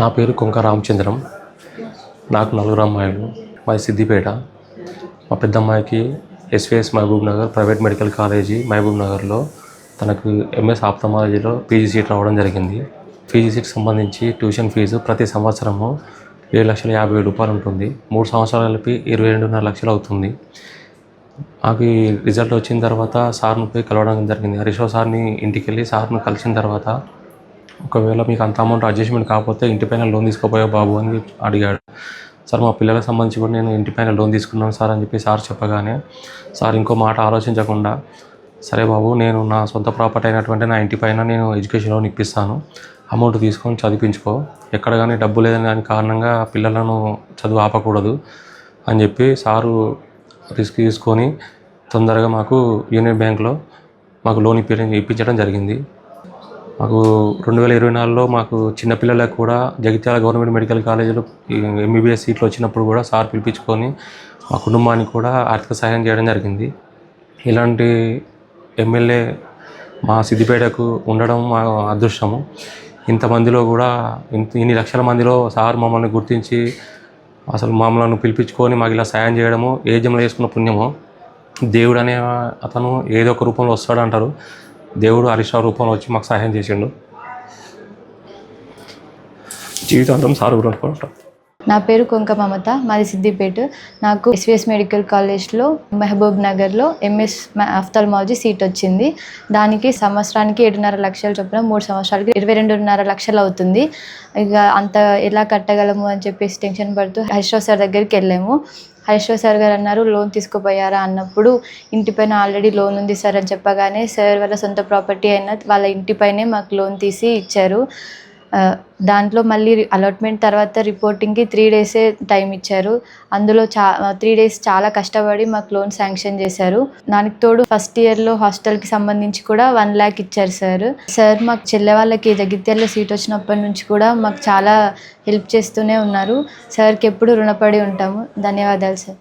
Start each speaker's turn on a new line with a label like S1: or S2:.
S1: నా పేరు కొంక రామచంద్రం. నాకు నలుగురు అమ్మాయిలు. మాది సిద్దిపేట. మా పెద్దమ్మాయికి SVS Mahabubnagar private medical college మహబూబ్ నగర్లో తనకు ఎంఎస్ ఆప్థమాలజీలో పీజీ సీట్ రావడం జరిగింది. పీజీ సీట్కి సంబంధించి ట్యూషన్ ఫీజు ప్రతి సంవత్సరము 7,50,000 ఉంటుంది. 3 సంవత్సరాలు కలిపి 22.5 లక్షలు అవుతుంది. నాకు ఈ రిజల్ట్ వచ్చిన తర్వాత సార్ని పోయి కలవడం జరిగింది. హరీష్ రావు సార్ని ఇంటికి వెళ్ళి సార్ని కలిసిన తర్వాత, ఒకవేళ మీకు అంత అమౌంట్ అడ్జస్ట్మెంట్ కాకపోతే ఇంటిపైన లోన్ తీసుకోపోయావు బాబు అని అడిగాడు. సార్ మా పిల్లలకు సంబంధించి కూడా నేను ఇంటిపైన లోన్ తీసుకున్నాను సార్ అని చెప్పి సార్ చెప్పగానే, సార్ ఇంకో మాట ఆలోచించకుండా, సరే బాబు నేను నా సొంత ప్రాపర్టీ అయినటువంటి నా ఇంటిపైన నేను ఎడ్యుకేషన్ లోన్ ఇప్పిస్తాను, అమౌంట్ తీసుకొని చదివించుకో, ఎక్కడ కానీ డబ్బు లేదని దాని కారణంగా పిల్లలను చదువు ఆపకూడదు అని చెప్పి సారు రిస్క్ తీసుకొని తొందరగా మాకు యూనియన్ బ్యాంక్లో మాకు లోన్ ఇప్పించడం జరిగింది. మాకు 2024లో మాకు చిన్నపిల్లలకు కూడా జగిత్యాల గవర్నమెంట్ మెడికల్ కాలేజీలో ఎంబీబీఎస్ సీట్లు వచ్చినప్పుడు కూడా సార్ పిలిపించుకొని మా కుటుంబానికి కూడా ఆర్థిక సహాయం చేయడం జరిగింది. ఇలాంటి ఎమ్మెల్యే మా సిద్దిపేటకు ఉండడం మా అదృష్టము. ఇంతమందిలో కూడా ఇన్ని లక్షల మందిలో సార్ మమ్మల్ని గుర్తించి అసలు మమ్మల్ని పిలిపించుకొని మాకు ఇలా సాయం చేయడము ఏ జన్మలో చేసుకున్న పుణ్యమో. దేవుడు అనే అతను ఏదో ఒక రూపంలో వస్తాడు అంటారు. దేవుడు హరీష్ రావు రూపంలో వచ్చి మాకు సహాయం చేసిండు. జీవితాంతం సార్ కూడా అనుకుంటాం.
S2: నా పేరు కొంక మమత, మాది సిద్దిపేట. నాకు ఎస్విఎస్ మెడికల్ కాలేజ్లో మహబూబ్ నగర్లో ఎంఎస్ ఆఫ్థాల్మాలజీ సీట్ వచ్చింది. దానికి సంవత్సరానికి 7.5 లక్షలు చొప్పున 3 సంవత్సరాలకి 22.5 లక్షలు అవుతుంది. ఇక అంత ఎలా కట్టగలము అని చెప్పేసి టెన్షన్ పడుతూ హరీష్ రావు సార్ దగ్గరికి వెళ్ళాము. హరీష్ రావు సార్ గారు అన్నారు, లోన్ తీసుకోపోయారా అన్నప్పుడు, ఇంటిపైన ఆల్రెడీ లోన్ ఉంది సార్ అని చెప్పగానే, సార్ వాళ్ళ సొంత ప్రాపర్టీ అయిన వాళ్ళ ఇంటిపైనే మాకు లోన్ తీసి ఇచ్చారు. దాంట్లో మళ్ళీ అలాట్మెంట్ తర్వాత రిపోర్టింగ్కి 3 డేసే టైం ఇచ్చారు. అందులో 3 డేస్ చాలా కష్టపడి మాకు లోన్ శాంక్షన్ చేశారు. దానికి తోడు ఫస్ట్ ఇయర్లో హాస్టల్కి సంబంధించి కూడా 1 lakh ఇచ్చారు సార్. సార్ మాకు చెల్లె వాళ్ళకి జగిత్యాలలో సీట్ వచ్చినప్పటి నుంచి కూడా మాకు చాలా హెల్ప్ చేస్తూనే ఉన్నారు. సార్కి ఎప్పుడు రుణపడి ఉంటాము. ధన్యవాదాలు సార్.